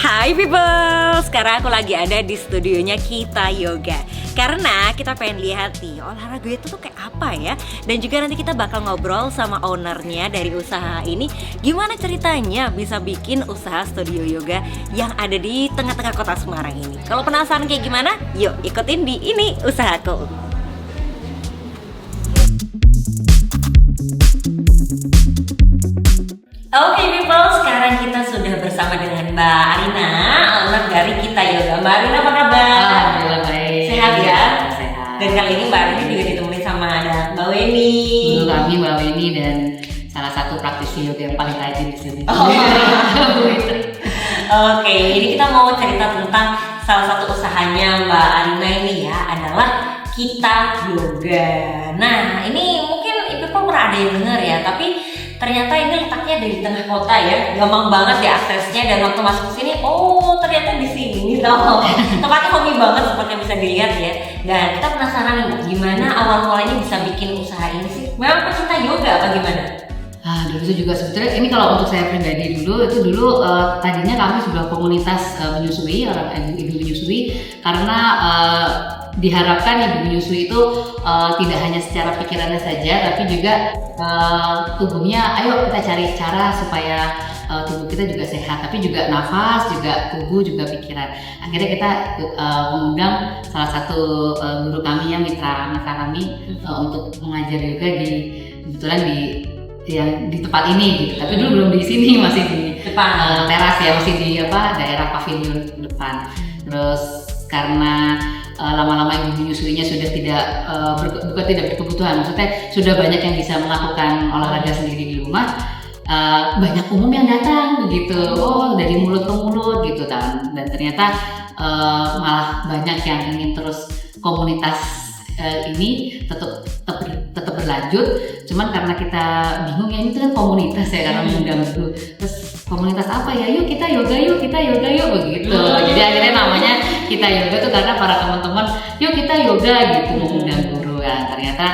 Hai people, sekarang aku lagi ada di studionya Kita Yoga. Karena kita pengen lihat nih olahraga itu tuh kayak apa ya. Dan juga nanti kita bakal ngobrol sama ownernya dari usaha ini, gimana ceritanya bisa bikin usaha studio yoga yang ada di tengah-tengah kota Semarang ini. Kalau penasaran kayak gimana, yuk ikutin di Ini Usahaku. Oke people, sekarang kita sudah bersama dengan Mbak Arina, owner dari Kita Yoga. Mbak Arina apa kabar? Alhamdulillah baik. Sehat ya? Sehat. Dan kali ini Mbak Arina juga ditemani sama ada Mbak Weni. Kami Mbak Weni dan salah satu praktisi yoga yang paling rajin di sini. Oke, ini kita mau cerita tentang salah satu usahanya Mbak Arina ini ya, adalah Kita Yoga. Nah, ini mungkin people pernah ada yang dengar ya, tapi ternyata ini letaknya di tengah kota ya, gampang banget diaksesnya. Dan waktu masuk ke sini, oh ternyata di sini loh. Tempatnya hobi banget seperti yang bisa dilihat ya. Dan kita penasaran nih, gimana awal mulanya bisa bikin usaha ini sih? Memang pecinta yoga apa gimana? Dulu itu juga sebetulnya ini kalau untuk saya pribadi dulu tadinya kami sebuah komunitas menyusui, orang ibu menyusui, karena diharapkan ibu menyusui itu tidak hanya secara pikirannya saja, tapi juga tubuhnya. Ayo kita cari cara supaya tubuh kita juga sehat, tapi juga nafas, juga tubuh, juga pikiran. Akhirnya kita mengundang salah satu guru kami ya, mitra kami untuk mengajar yoga kebetulan di tempat ini gitu. Tapi dulu belum di sini, masih di depan teras ya, masih di daerah pavilion depan. Terus karena lama-lama ibu menyusuinya sudah tidak berkebutuhan, maksudnya sudah banyak yang bisa melakukan olahraga sendiri di rumah, banyak umum yang datang begitu, dari mulut ke mulut gitu dan ternyata malah banyak yang ingin terus komunitas ini tetap berlanjut. Cuman karena kita bingung ya, ini tuh kan komunitas ya, karena mengundang dulu. Terus komunitas apa ya? Yuk kita yoga yuk begitu. Jadi akhirnya namanya Kita Yoga tuh karena para teman-teman, yuk kita yoga gitu, mengundang guru ya. Ternyata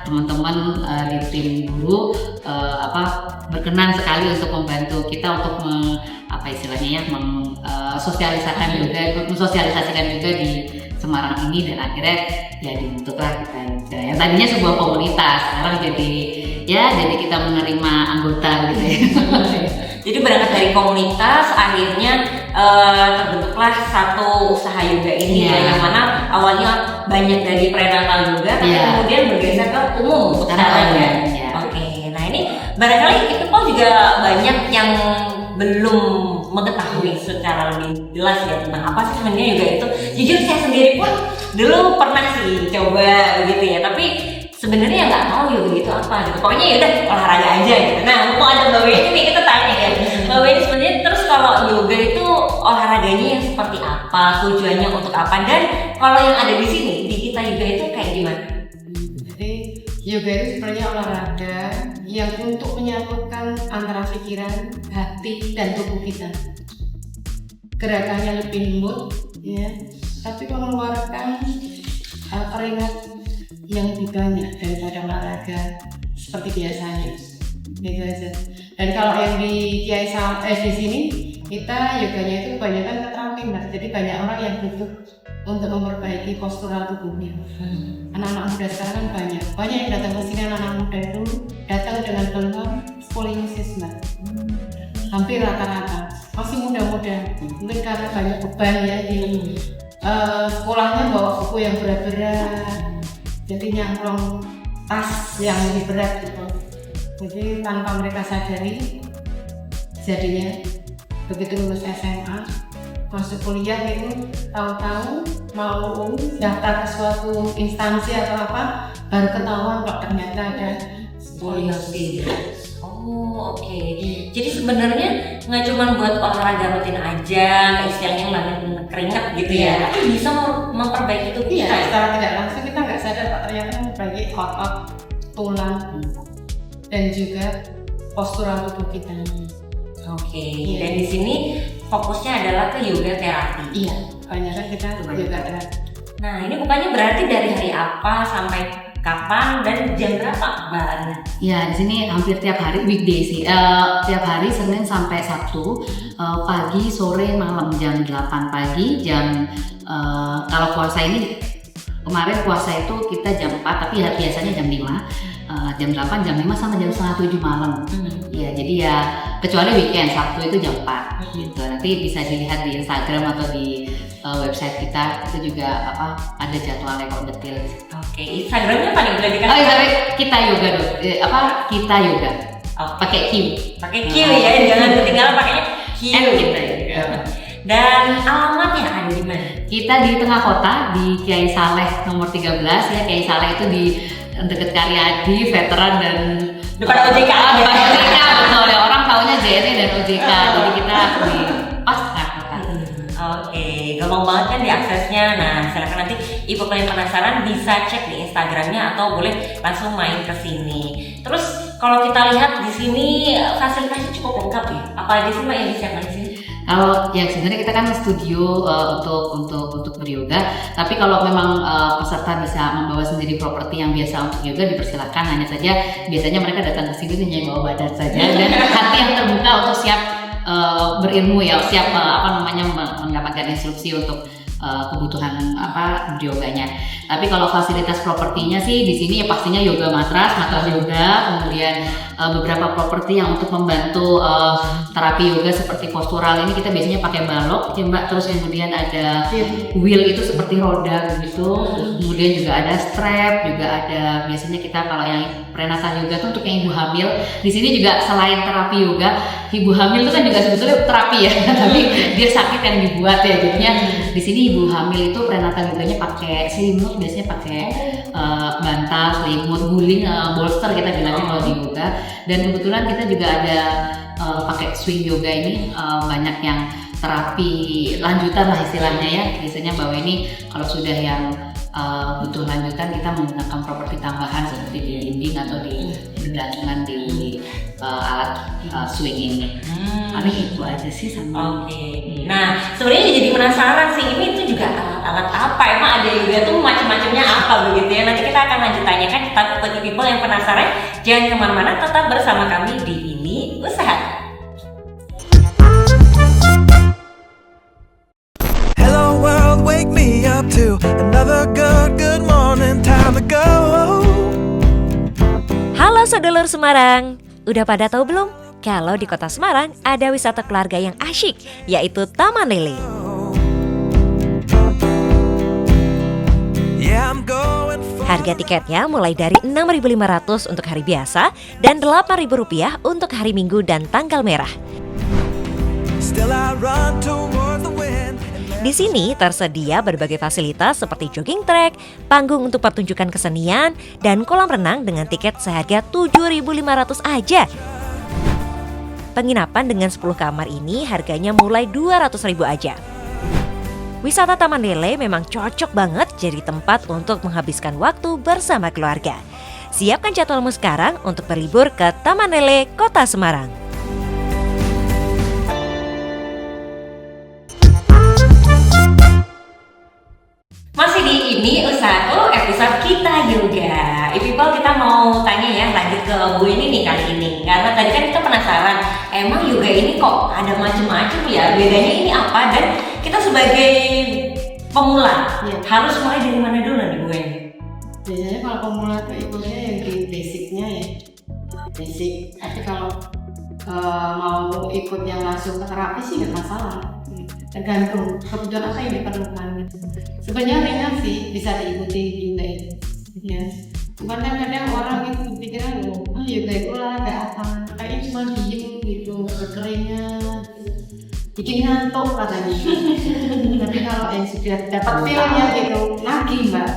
teman-teman di tim guru berkenan sekali untuk membantu kita untuk mensosialisasikan yoga di Semarang ini. Dan akhirnya ya dibentuklah Kita Yoga yang tadinya sebuah komunitas, sekarang jadi kita menerima anggota gitu ya. Jadi berangkat dari komunitas, akhirnya terbentuklah satu usaha yoga ini ya, yang mana awalnya banyak dari prenatal yoga, tapi kemudian bergeser ke umum sekarang ya. Oke, nah ini barangkali people juga banyak yang belum mengetahui secara lebih jelas ya tentang apa sih sebenarnya yoga itu. Jujur saya sendiri pun dulu pernah sih coba begitu ya, tapi sebenarnya nggak tahu yoga itu apa gitu. Pokoknya ya udah olahraga aja gitu. Nah, mumpung ada Mbak Weni nih, kita tanya ya, Mbak Weni sebenarnya terus kalau yoga itu olahraganya yang seperti apa, tujuannya untuk apa, dan kalau yang ada di sini di Kita Yoga itu kayak gimana? Jadi yoga itu sebenarnya olahraga yang untuk menyatukan antara pikiran, hati, dan tubuh kita. Gerakannya lebih lembut, ya, tapi mengeluarkan keringat yang lebih banyak daripada olahraga seperti biasanya, gitu aja. Dan kalau yang di di sini kita yoganya itu kebanyakan keterampilan, Mas. Jadi banyak orang yang butuh untuk memperbaiki postural tubuhnya. Anak-anak muda sekarang kan banyak yang datang ke sini, anak-anak muda itu datang dengan keluhan skoliosis, Mbak. Hampir rata-rata masih muda-muda, mungkin karena banyak beban ya di sekolahnya, bawa buku yang berat-berat, jadi nyamplung tas yang lebih berat gitu. Jadi tanpa mereka sadari, jadinya begitu lulus SMA, masuk kuliah itu tahu-tahu mau daftar ke suatu instansi atau apa, baru ketahuan kok ternyata ada skoliosis. Oh, oke. Jadi sebenarnya nggak cuma buat olahraga rutin aja, istilahnya ngilangin keringat gitu ya, tapi bisa memperbaiki tubuh kita. Iya, secara tidak langsung kita nggak sadar Pak, ternyata memperbaiki otot, tulang, dan juga postural tubuh kita. Oke. Dan di sini fokusnya adalah ke yoga terapi. Iya, banyak kan kita yoga terapi. Nah, ini bukannya berarti dari hari apa sampai kapan dan jam berapa Mbak Arina? Ya, di sini hampir tiap hari weekday sih. Tiap hari Senin sampai Sabtu, pagi, sore, malam jam 8 pagi, kalau puasa ini kemarin puasa itu kita jam 4 tapi biasanya jam 5, jam 8, jam 5 sama jam setengah 7 malam. Ya, jadi ya kecuali weekend Sabtu itu jam 4 gitu. Nanti bisa dilihat di Instagram atau di website kita, itu juga ada jadwalnya kok detail. Oke, Instagramnya paling boleh dikasih. Instagram kita yoga kita yoga. Pakai Q. Pakai Q ya, jangan ketinggalan pakainya Q. Kita yoga. Dan alamatnya ada di mana? Kita di tengah kota di Kiai Saleh nomor 13 ya. Kiai Saleh itu di dekat Karyadi, veteran dan depan OJK. Depan OJK betul ya, orang taunya JNE dan OJK. Jadi kita di pas tengah kota. Oke, gampang banget kan diaksesnya. Nah, silakan nanti ibu yang penasaran bisa cek di Instagramnya atau boleh langsung main ke sini. Terus kalau kita lihat di sini fasilitasnya cukup lengkap ya. Apa aja sih Mbak yang disiapkan di sini? Kalau ya sebenarnya kita kan studio untuk beryoga, tapi kalau memang peserta bisa membawa sendiri properti yang biasa untuk yoga dipersilakan. Hanya saja biasanya mereka datang ke sini hanya bawa badan saja dan hati yang terbuka untuk siap berilmu ya, siap mendapatkan instruksi untuk kebutuhan beryoganya. Tapi kalau fasilitas propertinya sih di sini ya pastinya yoga matras yoga, kemudian beberapa properti yang untuk membantu terapi yoga seperti postural ini kita biasanya pakai balok ya Mbak, terus kemudian ada wheel itu seperti roda begitu, kemudian juga ada strap, juga ada biasanya kita kalau yang prenatal yoga tuh untuk yang ibu hamil. Di sini juga selain terapi yoga, ibu hamil itu kan juga sebetulnya terapi ya, tapi dia sakit yang dibuat ya, jadinya di sini ibu hamil itu prenatal yoganya pakai selimut, biasanya pakai bantal, selimut, guling, bolster kita bilangnya kalau di yoga. Dan kebetulan kita juga ada pakai swing yoga ini, banyak yang terapi lanjutan lah istilahnya ya. Biasanya bahwa ini kalau sudah yang butuh lanjutan kita menggunakan properti tambahan seperti di dinding atau di gantungan di alat swing ini. Paling itu aja sih sama. Oke. Nah, sebenarnya jadi penasaran sih, ini tuh juga alat apa? Emang ada yoga tuh macam-macamnya apa begitu ya? Nanti kita akan lanjut tanyakan. Tapi bagi people yang penasaran, jangan kemana-mana, tetap bersama kami di Ini Usaha. Hello world, wake me up to another good morning, time to go. Halo sedulur Semarang, udah pada tahu belum? Kalau di kota Semarang ada wisata keluarga yang asyik, yaitu Taman Lele. Harga tiketnya mulai dari Rp6.500 untuk hari biasa dan Rp8.000 untuk hari Minggu dan tanggal merah. Di sini tersedia berbagai fasilitas seperti jogging track, panggung untuk pertunjukan kesenian, dan kolam renang dengan tiket seharga Rp7.500 aja. Penginapan dengan 10 kamar ini harganya mulai Rp200.000 aja. Wisata Taman Lele memang cocok banget jadi tempat untuk menghabiskan waktu bersama keluarga. Siapkan jadwalmu sekarang untuk berlibur ke Taman Lele, Kota Semarang. Masih di Ini Usahaku, episode kita yoga. People, kita mau tanya ya, lanjut ke Bu ini nih kali ini. Karena tadi kan kita penasaran, emang yoga ini kok ada macam-macam ya, bedanya ini apa? Dan kita sebagai pemula harus mulai dari mana dulu nih Bu ini? Biasanya kalau pemula tuh ikutnya yang di basicnya ya, basic. Tapi kalau mau ikut yang langsung ke terapi sih nggak masalah. Tergantung kebutuhan apa yang diperlukan gitu. Sebenarnya ringan sih, bisa diikuti juga ya. Cuman kadang orang itu pikiran yoga itu olahraga apa? Kayaknya cuma diem gitu, berkeringat, bikin ngantuk katanya. Tapi kalau yang sudah dapat feelnya gitu, lagi Mbak.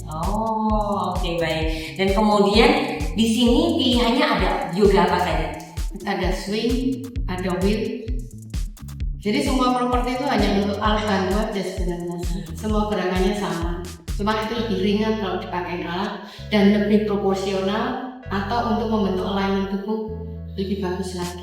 Oh, oke, baik. Dan kemudian di sini pilihannya ada yoga apa saja? Ada swing, ada wheel. Jadi semua properti itu hanya untuk alat bantu aja sebenarnya. Semua gerakannya sama. Cuma itu lebih ringan kalau dipakai alat dan lebih proporsional atau untuk membentuk alignment tubuh lebih bagus lagi.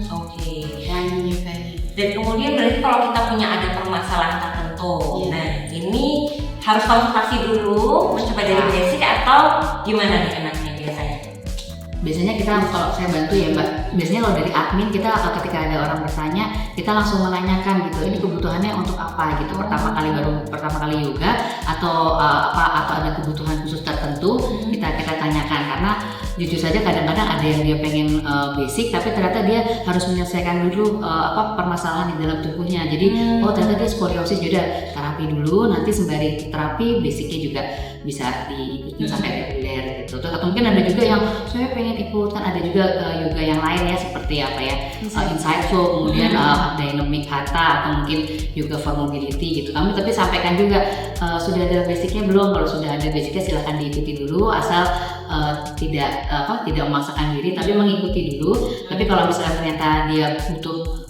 Oke. Alignment yoga. Dan kemudian berarti kalau kita punya ada permasalahan tertentu, nah ini harus konsultasi dulu, mencoba dari basic atau gimana nih enaknya biasanya? Biasanya kita kalau saya bantu ya Mbak, biasanya kalau dari admin kita ketika ada orang bertanya kita langsung menanyakan gitu, ini kebutuhannya untuk apa gitu, pertama kali yoga atau atau ada kebutuhan khusus tertentu kita tanyakan, karena jujur saja kadang-kadang ada yang dia pengen basic tapi ternyata dia harus menyelesaikan dulu permasalahan di dalam tubuhnya, jadi ternyata dia skoliosis, jadi terapi dulu, nanti sembari terapi basicnya juga bisa diikuti sampai reguler gitu. Terus atau mungkin ada juga yang saya pengen ikut, kan ada juga yoga yang lain ya seperti apa ya, Insight Flow, kemudian Dynamic Hatha atau mungkin yoga for mobility gitu. Kami tapi sampaikan juga sudah ada basicnya belum? Kalau sudah ada basicnya silahkan diikuti dulu, asal tidak memaksakan diri tapi mengikuti dulu. Tapi kalau misalnya ternyata dia butuh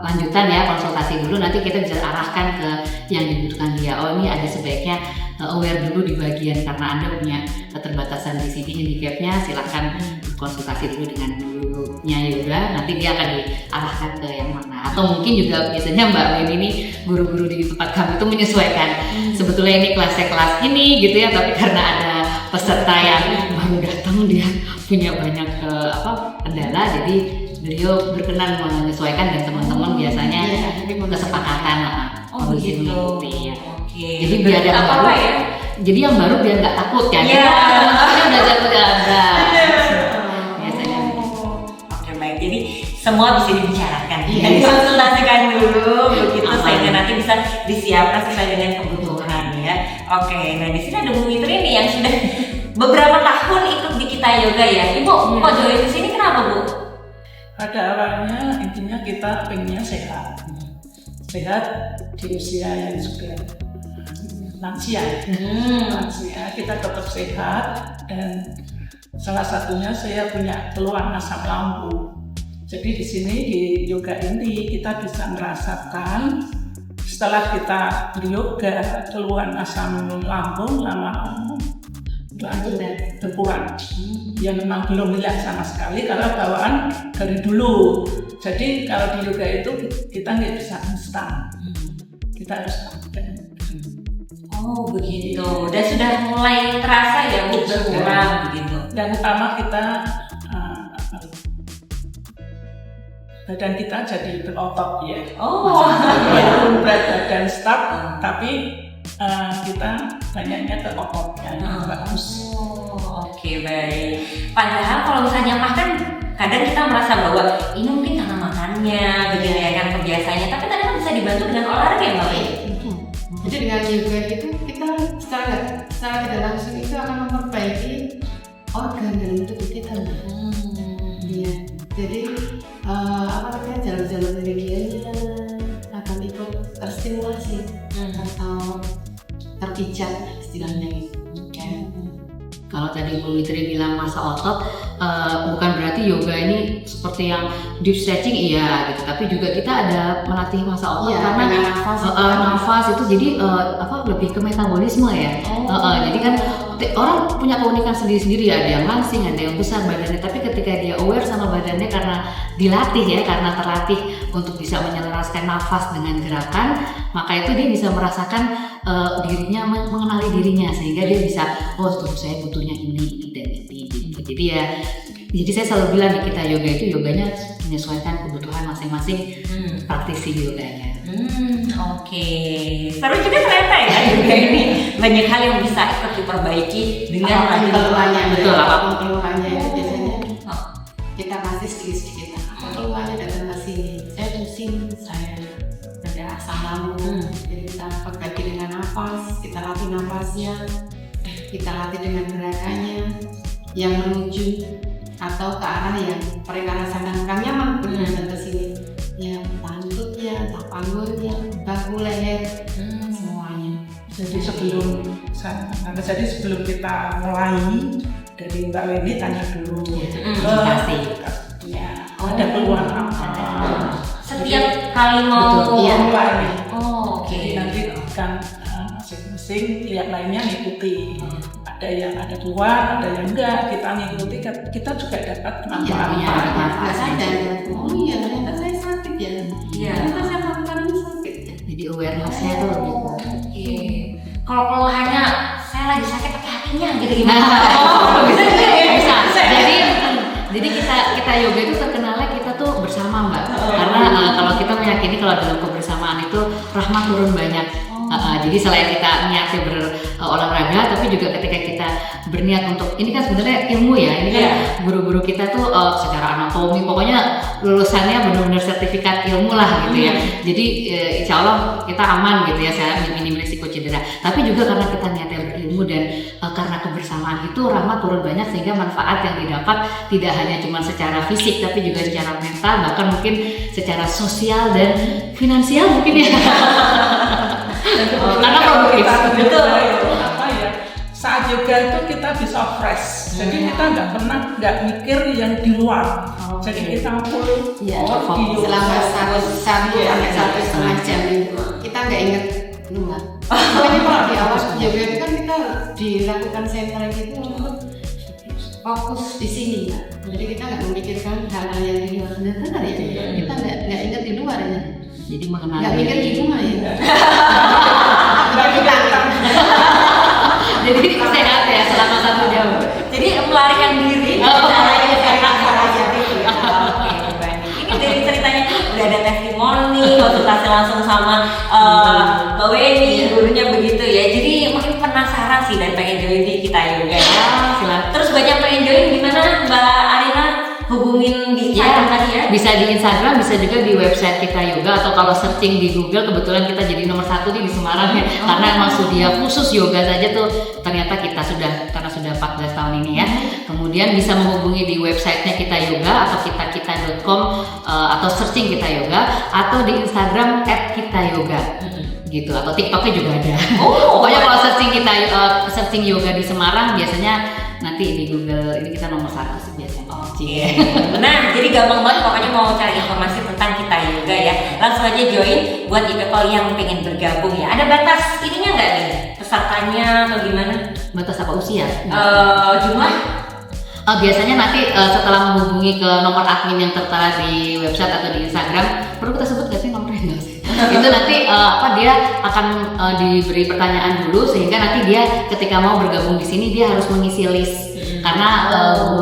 lanjutan ya, konsultasi dulu, nanti kita bisa arahkan ke yang dibutuhkan dia. Oh ini ada sebaiknya aware dulu di bagian karena Anda punya keterbatasan di sini handicapnya, silahkan konsultasi dulu dengan gurunya yoga, nanti dia akan diarahkan ke yang mana. Atau mungkin juga biasanya Mbak Wen ini guru-guru di tempat kami itu menyesuaikan, sebetulnya ini kelasnya kelas ini gitu ya, tapi karena ada peserta yang baru datang dia punya banyak kendala, jadi beliau berkenan menyesuaikan dan teman-teman biasanya kesepakatan gitu. Ya. Oke. Jadi biar yang baru ya? Jadi yang baru biar nggak takut kan? Iya. Belajar biasanya. Oke baik. Jadi semua bisa dibicarakan, dikonsultasikan dulu, begitu sehingga nanti bisa disiapkan sesuai dengan kebutuhan ya. Oke. Nah di sini ada Bu Mitri nih yang sudah beberapa tahun ikut di Kita Yoga ya. Ibu kok join di sini kenapa Bu? Pada awalnya intinya kita pengennya sehat di usia yang sudah lansia. Kita tetap sehat, dan salah satunya saya punya keluhan asam lambung. Jadi di sini di yoga ini kita bisa merasakan setelah kita beryoga keluhan asam lambung lama-lama berkurang. Ya memang belum hilang sama sekali karena bawaan dari dulu. Jadi kalau di yoga itu kita nggak bisa instan, kita harus lakukan. Oh begitu. Dan sudah mulai terasa ya Bu berkurang begitu. Yang utama kita badan kita jadi berotot ya. Walaupun berat badan staf, tapi kita banyaknya ke ototnya yang bagus. Oke baik. Padahal kalau misalnya makan, kadang kita merasa bahwa ini mungkin karena makannya, begini ya kan kebiasaannya. Tapi kadang bisa dibantu dengan olahraga ya Mbak. Jadi dengan yoga itu kita secara tidak langsung itu akan memperbaiki organ dalam tubuh kita. Iya. Jadi jalan-jalan bagiannya akan ikut terstimulasi atau terpijat istilahnya gitu. Kalau tadi Bu Mitri bilang masa otot, bukan berarti yoga ini seperti yang deep stretching iya gitu, tapi juga kita ada melatih masa otot karena nafas itu jadi lebih ke metabolisme ya. Jadi kan orang punya keunikan sendiri-sendiri, ada yang langsing, ada yang besar badannya, tapi ketika dia aware sama badannya karena dilatih ya, karena terlatih untuk bisa menyelaraskan nafas dengan gerakan, maka itu dia bisa merasakan dirinya, mengenali dirinya, sehingga dia bisa tubuh saya butuhnya ini dan ini gitu. Jadi saya selalu bilang di Kita Yoga itu yoganya menyesuaikan kebutuhan masing-masing praktisi yoganya. Oke. Seru juga ternyata ya yoga ini banyak hal yang bisa ikut diperbaiki dengan keluhannya. Betul, apapun keluhannya itu biasanya kita kasih sedikit-sedikit. Keluhannya datang ke sini, saya pusing, saya ada asam lambung. Jadi kita perbaiki dengan nafas, kita latih nafasnya, kita latih dengan gerakannya yang menuju atau ke arah yang mereka rasakan nyaman datang ke sini. Ya pantutnya, tak panggulnya, bahu leher, semuanya. Jadi sebelum kita mulai, dari Mbak Weni tanya dulu. Ada keluhan apa? Setiap kali mau mulai. Oke. Nanti kan masing-masing yang lainnya ngikuti. Ada yang ada keluar, ada yang enggak. Kita ngikuti, kita juga dapat manfaat. Ternyata saya sakit ya. Ternyata saya makan ini sakit. Jadi awareness-nya itu lebih. Oke. kalau keluhannya saya lagi sakit tapi hatinya gitu gimana? Bisa juga ya. Bisa. Jadi kita yoga itu terkenalnya kita tuh bersama Mbak. Karena kalau kita meyakini kalau dalam kebersamaan itu rahmat turun banyak. Jadi selain kita niatnya berolahraga, tapi juga ketika kita berniat untuk ini kan sebenarnya ilmu ya, ini kan guru-guru kita tuh secara anatomi, pokoknya lulusannya benar-benar sertifikat ilmu lah gitu ya. Jadi insya Allah kita aman gitu ya, saya minim risiko cedera. Tapi juga karena kita niatnya berilmu dan karena kebersamaan itu rahmat turun banyak, sehingga manfaat yang didapat tidak hanya cuma secara fisik, tapi juga secara mental, bahkan mungkin secara sosial dan finansial mungkin ya. Karena produktif. Betul. Apa ya? Saat yoga itu kita bisa fresh. Jadi kita nggak mikir yang di luar. Jadi kita full fokus selama satu sampai 1,5 jam itu kita nggak inget luar. Pokoknya kalau di awal yoga itu kan kita dilakukan center gitu untuk fokus di sini. Jadi kita nggak memikirkan hal-hal yang di luar. Benar ya? Kita nggak inget di luar ya. Jadi mengenal Nggak mikir di rumah ya. Jadi sehat ya selama 1 jam. Jadi melarikan diri. Ini dari ceritanya udah ada testimoni, konsultasi langsung sama Mbak Weni, gurunya begitu ya. Jadi mungkin penasaran sih dan pengen join di kita yoga ya. Terus banyak pengen join gimana Mbak Arina? Hubungin di Instagram tadi ya? Bisa di Instagram, bisa juga di website kita yoga, atau kalau searching di Google, kebetulan kita jadi nomor 1 nih di Semarang ya. Karena emang studio khusus yoga saja tuh ternyata kita karena sudah 14 tahun ini ya. Kemudian bisa menghubungi di websitenya kita yoga atau kita.com, atau searching kita yoga, atau di Instagram @kita-yoga gitu, atau TikToknya juga ada. Pokoknya kalau searching yoga di Semarang, biasanya nanti di Google ini kita nomor 1 sih biasanya. Nah, jadi gampang banget pokoknya mau cari informasi tentang kita yoga ya. Langsung aja join buat people yang pengen bergabung ya. Ada batas ininya nggak nih? Pesertanya atau gimana? Batas apa usia? Jumlah? Biasanya nanti setelah menghubungi ke nomor admin yang tertera di website atau di Instagram, perlu kita sebut nggak sih nomornya? Nggak sih. Itu nanti dia akan diberi pertanyaan dulu, sehingga nanti dia ketika mau bergabung di sini dia harus mengisi list. Karena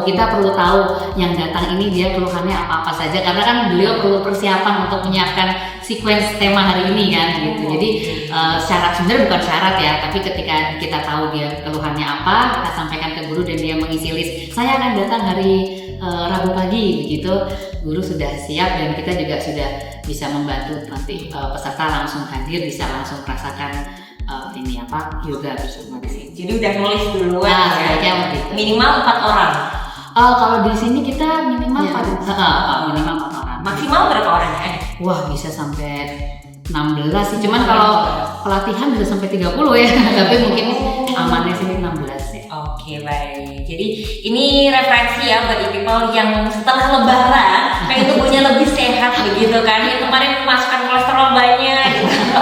kita perlu tahu yang datang ini dia keluhannya apa saja, karena kan beliau perlu persiapan untuk menyiapkan sequence tema hari ini kan gitu. Jadi syarat sebenarnya bukan syarat ya, tapi ketika kita tahu dia keluhannya apa, kita sampaikan ke guru dan dia mengisi list. Saya akan datang hari Rabu pagi begitu, guru sudah siap dan kita juga sudah bisa membantu nanti peserta langsung hadir, bisa langsung merasakan yoga bersama di sini. Jadi udah nulis duluan ya. Minimal 4 orang. Kalau di sini kita minimal 4 orang. Maksimal berapa orang ya? Wah, bisa sampai 16 sih. Cuman kalau pelatihan bisa sampai 30 ya. Tapi mungkin amannya sini 16 ya. Oke, baik. Jadi ini referensi ya buat people yang setelah lebaran pengen tubuhnya lebih sehat begitu kan. Yang kemarin memasukkan kolesterol banyak gitu.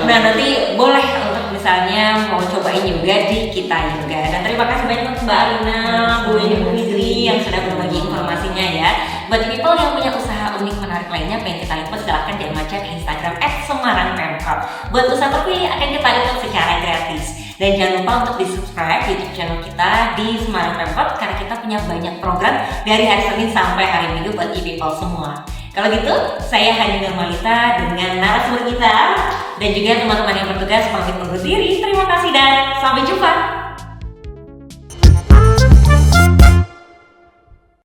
Nah, nanti boleh untuk misalnya mau cobain juga di kita yoga. Dan terima kasih banyak Mbak Arina, Bu Weni, Bu Fitri yang sudah berbagi informasinya ya. Buat people yang punya usaha unik menarik lainnya pengen kita liput, silahkan jangan macet di Instagram @semarangpemkot. Buat usaha terpilih akan kita liput secara gratis. Dan jangan lupa untuk di subscribe YouTube channel kita di Semarang Pemkot, karena kita punya banyak program dari hari Senin sampai hari Minggu buat people semua. Kalau gitu, saya Hani Nurmalita dengan narasumber kita dan juga teman-teman yang bertugas pamit undur diri. Terima kasih dan sampai jumpa.